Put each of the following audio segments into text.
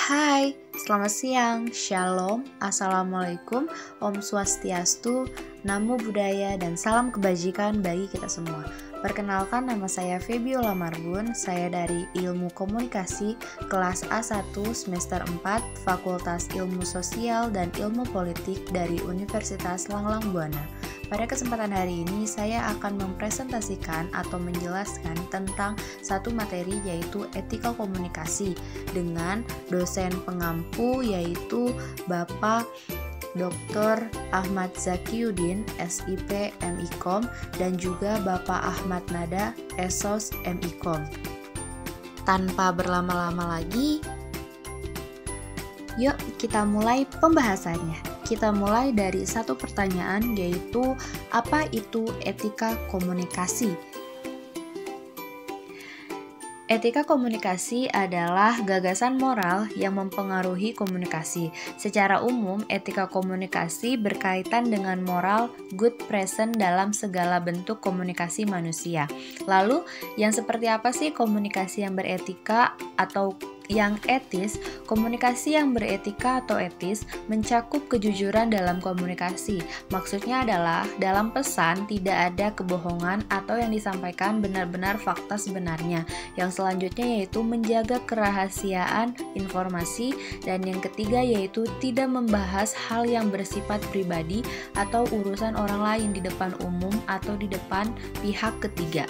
Hai, selamat siang, shalom, assalamualaikum, om swastiastu, namo buddhaya, dan salam kebajikan bagi kita semua. Perkenalkan, nama saya Febiola Marbun, saya dari Ilmu Komunikasi, kelas A1 semester 4, Fakultas Ilmu Sosial dan Ilmu Politik dari Universitas Langlang Buana. Pada kesempatan hari ini, saya akan mempresentasikan atau menjelaskan tentang satu materi, yaitu etika komunikasi, dengan dosen pengampu yaitu Bapak Dr. Ahmad Zakiyuddin, SIP MIKOM, dan juga Bapak Ahmad Nada, SOS MIKOM. Tanpa berlama-lama lagi, yuk kita mulai pembahasannya. Kita mulai dari satu pertanyaan, yaitu apa itu etika komunikasi? Etika komunikasi adalah gagasan moral yang mempengaruhi komunikasi. Secara umum, etika komunikasi berkaitan dengan moral good present dalam segala bentuk komunikasi manusia. Lalu, yang seperti apa sih komunikasi yang beretika atau yang etis? Komunikasi yang beretika atau etis mencakup kejujuran dalam komunikasi. Maksudnya adalah dalam pesan tidak ada kebohongan atau yang disampaikan benar-benar fakta sebenarnya. Yang selanjutnya yaitu menjaga kerahasiaan informasi, dan yang ketiga yaitu tidak membahas hal yang bersifat pribadi atau urusan orang lain di depan umum atau di depan pihak ketiga.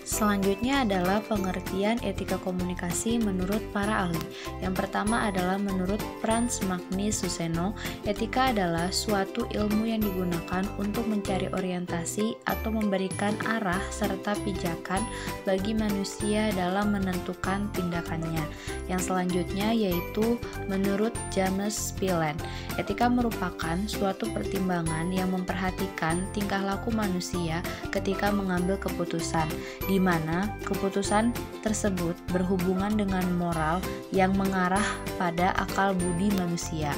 Selanjutnya adalah pengertian etika komunikasi menurut para ahli. Yang pertama adalah menurut Franz Magnus Suseno, etika adalah suatu ilmu yang digunakan untuk mencari orientasi atau memberikan arah serta pijakan bagi manusia dalam menentukan tindakannya. Yang selanjutnya yaitu menurut James Spillan, etika merupakan suatu pertimbangan yang memperhatikan tingkah laku manusia ketika mengambil keputusan, di mana keputusan tersebut berhubungan dengan moral yang mengarah pada akal budi manusia.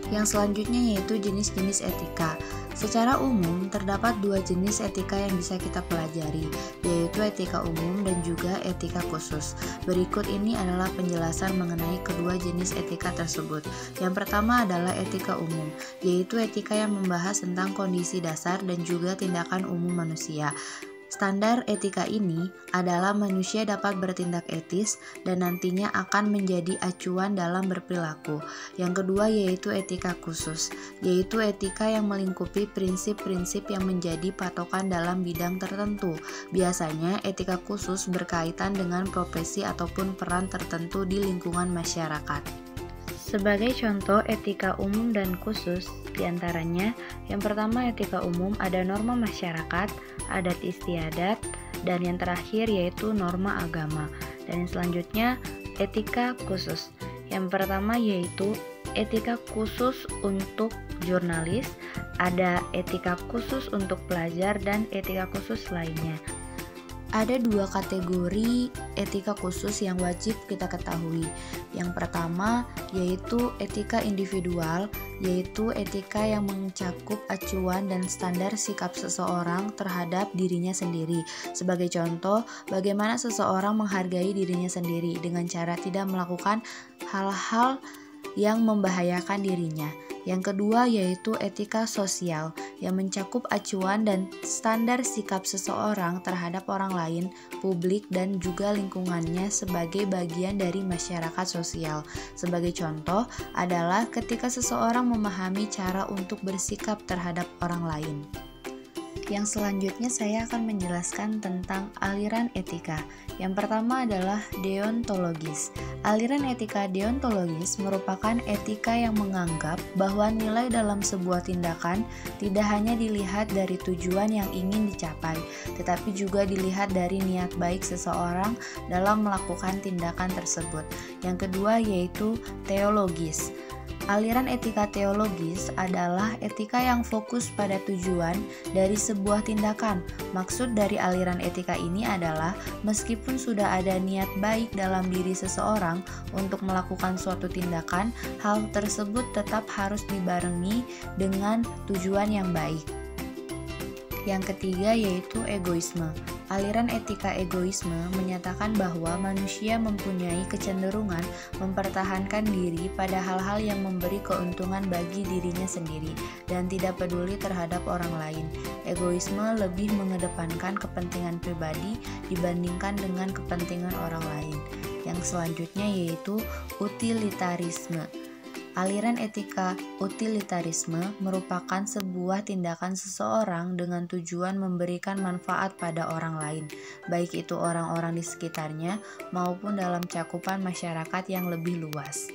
Yang selanjutnya yaitu jenis-jenis etika. Secara umum, terdapat dua jenis etika yang bisa kita pelajari, yaitu etika umum dan juga etika khusus. Berikut ini adalah penjelasan mengenai kedua jenis etika tersebut. Yang pertama adalah etika umum, yaitu etika yang membahas tentang kondisi dasar dan juga tindakan umum manusia. Standar etika ini adalah manusia dapat bertindak etis dan nantinya akan menjadi acuan dalam berperilaku. Yang kedua yaitu etika khusus, yaitu etika yang melingkupi prinsip-prinsip yang menjadi patokan dalam bidang tertentu. Biasanya etika khusus berkaitan dengan profesi ataupun peran tertentu di lingkungan masyarakat. Sebagai contoh etika umum dan khusus, diantaranya yang pertama etika umum ada norma masyarakat, adat istiadat, dan yang terakhir yaitu norma agama. Dan yang selanjutnya etika khusus. Yang pertama yaitu etika khusus untuk jurnalis, ada etika khusus untuk pelajar, dan etika khusus lainnya. Ada dua kategori etika khusus yang wajib kita ketahui. Yang pertama yaitu etika individual, yaitu etika yang mencakup acuan dan standar sikap seseorang terhadap dirinya sendiri. Sebagai contoh, bagaimana seseorang menghargai dirinya sendiri dengan cara tidak melakukan hal-hal yang membahayakan dirinya. Yang kedua yaitu etika sosial, yang mencakup acuan dan standar sikap seseorang terhadap orang lain, publik, dan juga lingkungannya sebagai bagian dari masyarakat sosial. Sebagai contoh adalah ketika seseorang memahami cara untuk bersikap terhadap orang lain. Yang selanjutnya saya akan menjelaskan tentang aliran etika. Yang pertama adalah deontologis. Aliran etika deontologis merupakan etika yang menganggap bahwa nilai dalam sebuah tindakan tidak hanya dilihat dari tujuan yang ingin dicapai, tetapi juga dilihat dari niat baik seseorang dalam melakukan tindakan tersebut. Yang kedua yaitu teologis. Aliran etika teologis adalah etika yang fokus pada tujuan dari sebuah tindakan. Maksud dari aliran etika ini adalah meskipun sudah ada niat baik dalam diri seseorang untuk melakukan suatu tindakan, hal tersebut tetap harus dibarengi dengan tujuan yang baik. Yang ketiga yaitu egoisme. Aliran etika egoisme menyatakan bahwa manusia mempunyai kecenderungan mempertahankan diri pada hal-hal yang memberi keuntungan bagi dirinya sendiri dan tidak peduli terhadap orang lain. Egoisme lebih mengedepankan kepentingan pribadi dibandingkan dengan kepentingan orang lain. Yang selanjutnya yaitu utilitarisme. Aliran etika utilitarisme merupakan sebuah tindakan seseorang dengan tujuan memberikan manfaat pada orang lain, baik itu orang-orang di sekitarnya maupun dalam cakupan masyarakat yang lebih luas.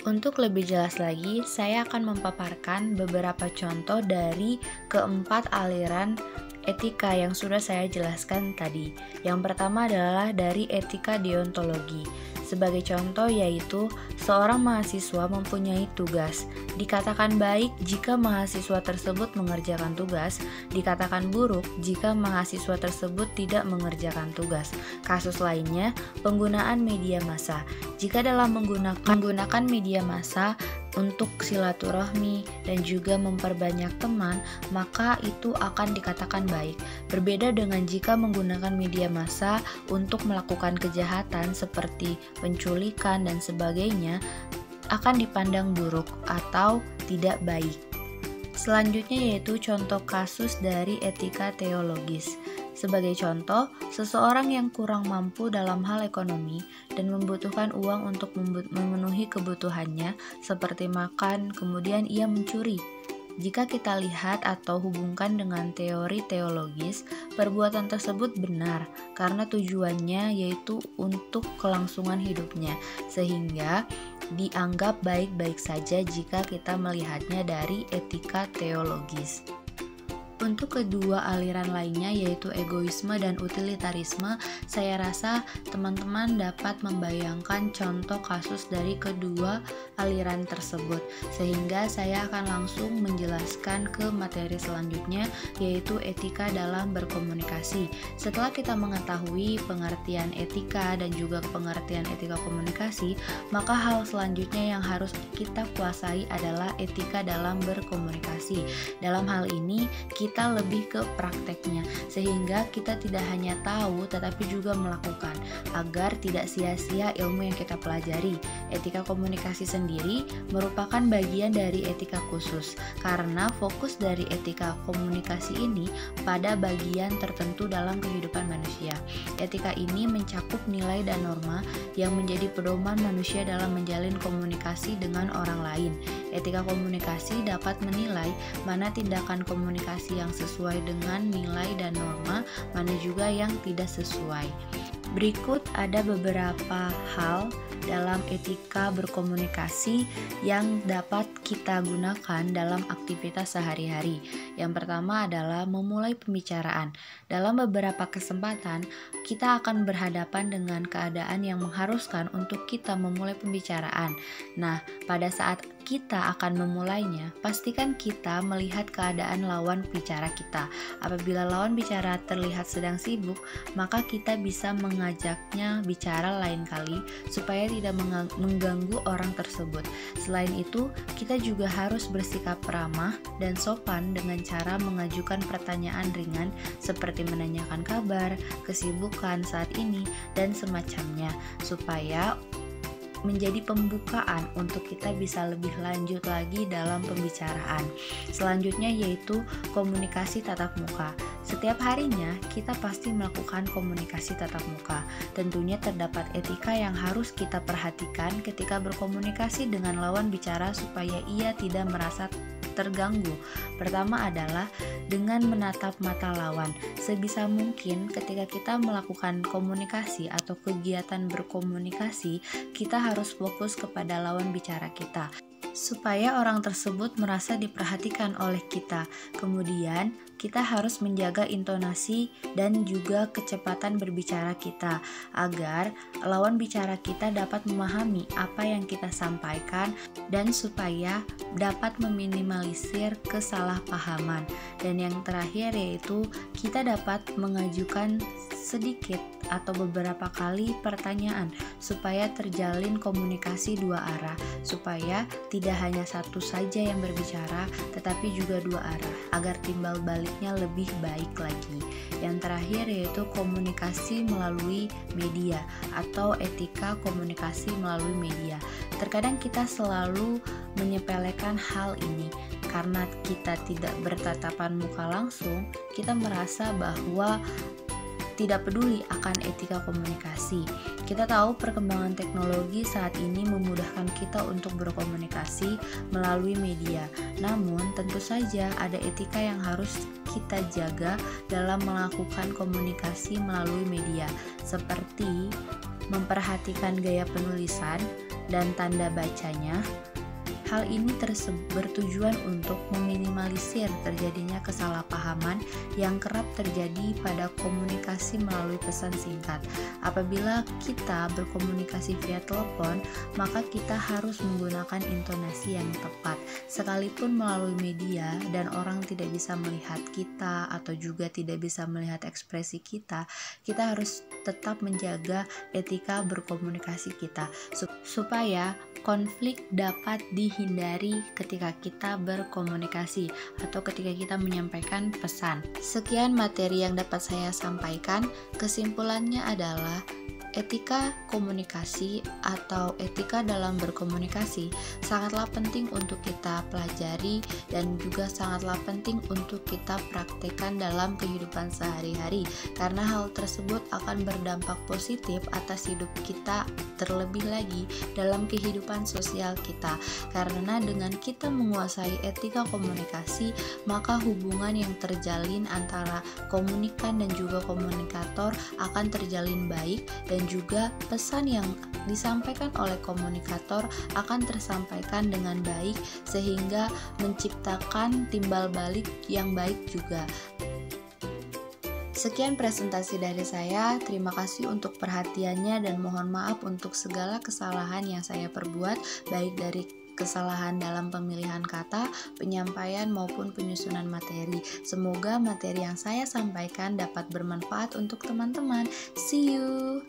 Untuk lebih jelas lagi, saya akan memaparkan beberapa contoh dari keempat aliran etika yang sudah saya jelaskan tadi. Yang pertama adalah dari etika deontologi. Sebagai contoh yaitu seorang mahasiswa mempunyai tugas. Dikatakan baik jika mahasiswa tersebut mengerjakan tugas, dikatakan buruk jika mahasiswa tersebut tidak mengerjakan tugas. Kasus lainnya, penggunaan media massa. Jika dalam menggunakan media massa untuk silaturahmi dan juga memperbanyak teman, maka itu akan dikatakan baik. Berbeda dengan jika menggunakan media massa untuk melakukan kejahatan seperti penculikan dan sebagainya, akan dipandang buruk atau tidak baik. Selanjutnya yaitu contoh kasus dari etika teologis. Sebagai contoh, seseorang yang kurang mampu dalam hal ekonomi dan membutuhkan uang untuk memenuhi kebutuhannya seperti makan, kemudian ia mencuri. Jika kita lihat atau hubungkan dengan teori teologis, perbuatan tersebut benar karena tujuannya yaitu untuk kelangsungan hidupnya, sehingga dianggap baik-baik saja jika kita melihatnya dari etika teologis. Untuk kedua aliran lainnya yaitu egoisme dan utilitarisme, saya rasa teman-teman dapat membayangkan contoh kasus dari kedua aliran tersebut, sehingga saya akan langsung menjelaskan ke materi selanjutnya yaitu etika dalam berkomunikasi. Setelah kita mengetahui pengertian etika dan juga pengertian etika komunikasi, maka hal selanjutnya yang harus kita kuasai adalah etika dalam berkomunikasi. Dalam hal ini kita lebih ke prakteknya, sehingga kita tidak hanya tahu tetapi juga melakukan agar tidak sia-sia ilmu yang kita pelajari. Etika komunikasi sendiri merupakan bagian dari etika khusus karena fokus dari etika komunikasi ini pada bagian tertentu dalam kehidupan manusia. Etika ini mencakup nilai dan norma yang menjadi pedoman manusia dalam menjalin komunikasi dengan orang lain. Etika komunikasi dapat menilai mana tindakan komunikasi yang sesuai dengan nilai dan norma, mana juga yang tidak sesuai. Berikut ada beberapa hal dalam etika berkomunikasi yang dapat kita gunakan dalam aktivitas sehari-hari. Yang pertama adalah memulai pembicaraan. Dalam beberapa kesempatan, kita akan berhadapan dengan keadaan yang mengharuskan untuk kita memulai pembicaraan. Nah, pada saat kita akan memulainya, pastikan kita melihat keadaan lawan bicara kita. Apabila lawan bicara terlihat sedang sibuk, maka kita bisa mengajaknya bicara lain kali supaya tidak mengganggu orang tersebut. Selain itu, kita juga harus bersikap ramah dan sopan dengan cara mengajukan pertanyaan ringan seperti menanyakan kabar, kesibukan saat ini, dan semacamnya, supaya menjadi pembukaan untuk kita bisa lebih lanjut lagi dalam pembicaraan. Selanjutnya yaitu komunikasi tatap muka. Setiap harinya kita pasti melakukan komunikasi tatap muka. Tentunya terdapat etika yang harus kita perhatikan ketika berkomunikasi dengan lawan bicara supaya ia tidak merasa terganggu. Pertama adalah dengan menatap mata lawan. Sebisa mungkin ketika kita melakukan komunikasi atau kegiatan berkomunikasi, kita harus fokus kepada lawan bicara kita supaya orang tersebut merasa diperhatikan oleh kita. Kemudian, kita harus menjaga intonasi dan juga kecepatan berbicara kita agar lawan bicara kita dapat memahami apa yang kita sampaikan dan supaya dapat meminimalisir kesalahpahaman. Dan yang terakhir yaitu kita dapat mengajukan sedikit atau beberapa kali pertanyaan supaya terjalin komunikasi dua arah, supaya tidak hanya satu saja yang berbicara tetapi juga dua arah, agar timbal balik membuatnya lebih baik lagi. Yang terakhir yaitu komunikasi melalui media atau etika komunikasi melalui media. Terkadang kita selalu menyepelekan hal ini karena kita tidak bertatapan muka langsung, kita merasa bahwa tidak peduli akan etika komunikasi. Kita tahu perkembangan teknologi saat ini memudahkan kita untuk berkomunikasi melalui media. Namun, tentu saja ada etika yang harus kita jaga dalam melakukan komunikasi melalui media, seperti memperhatikan gaya penulisan dan tanda bacanya. Hal ini bertujuan untuk meminimalisir terjadinya kesalahpahaman yang kerap terjadi pada komunikasi melalui pesan singkat. Apabila kita berkomunikasi via telepon, maka kita harus menggunakan intonasi yang tepat. Sekalipun melalui media dan orang tidak bisa melihat kita atau juga tidak bisa melihat ekspresi kita, kita harus tetap menjaga etika berkomunikasi kita supaya konflik dapat dihindari ketika kita berkomunikasi atau ketika kita menyampaikan pesan. Sekian materi yang dapat saya sampaikan. Kesimpulannya adalah etika komunikasi atau etika dalam berkomunikasi sangatlah penting untuk kita pelajari dan juga sangatlah penting untuk kita praktekkan dalam kehidupan sehari-hari, karena hal tersebut akan berdampak positif atas hidup kita, terlebih lagi dalam kehidupan sosial kita. Karena dengan kita menguasai etika komunikasi, maka hubungan yang terjalin antara komunikan dan juga komunikator akan terjalin baik, dan juga pesan yang disampaikan oleh komunikator akan tersampaikan dengan baik sehingga menciptakan timbal balik yang baik juga. Sekian presentasi dari saya. Terima kasih untuk perhatiannya dan mohon maaf untuk segala kesalahan yang saya perbuat, baik dari kesalahan dalam pemilihan kata, penyampaian maupun penyusunan materi. Semoga materi yang saya sampaikan dapat bermanfaat untuk teman-teman. See you.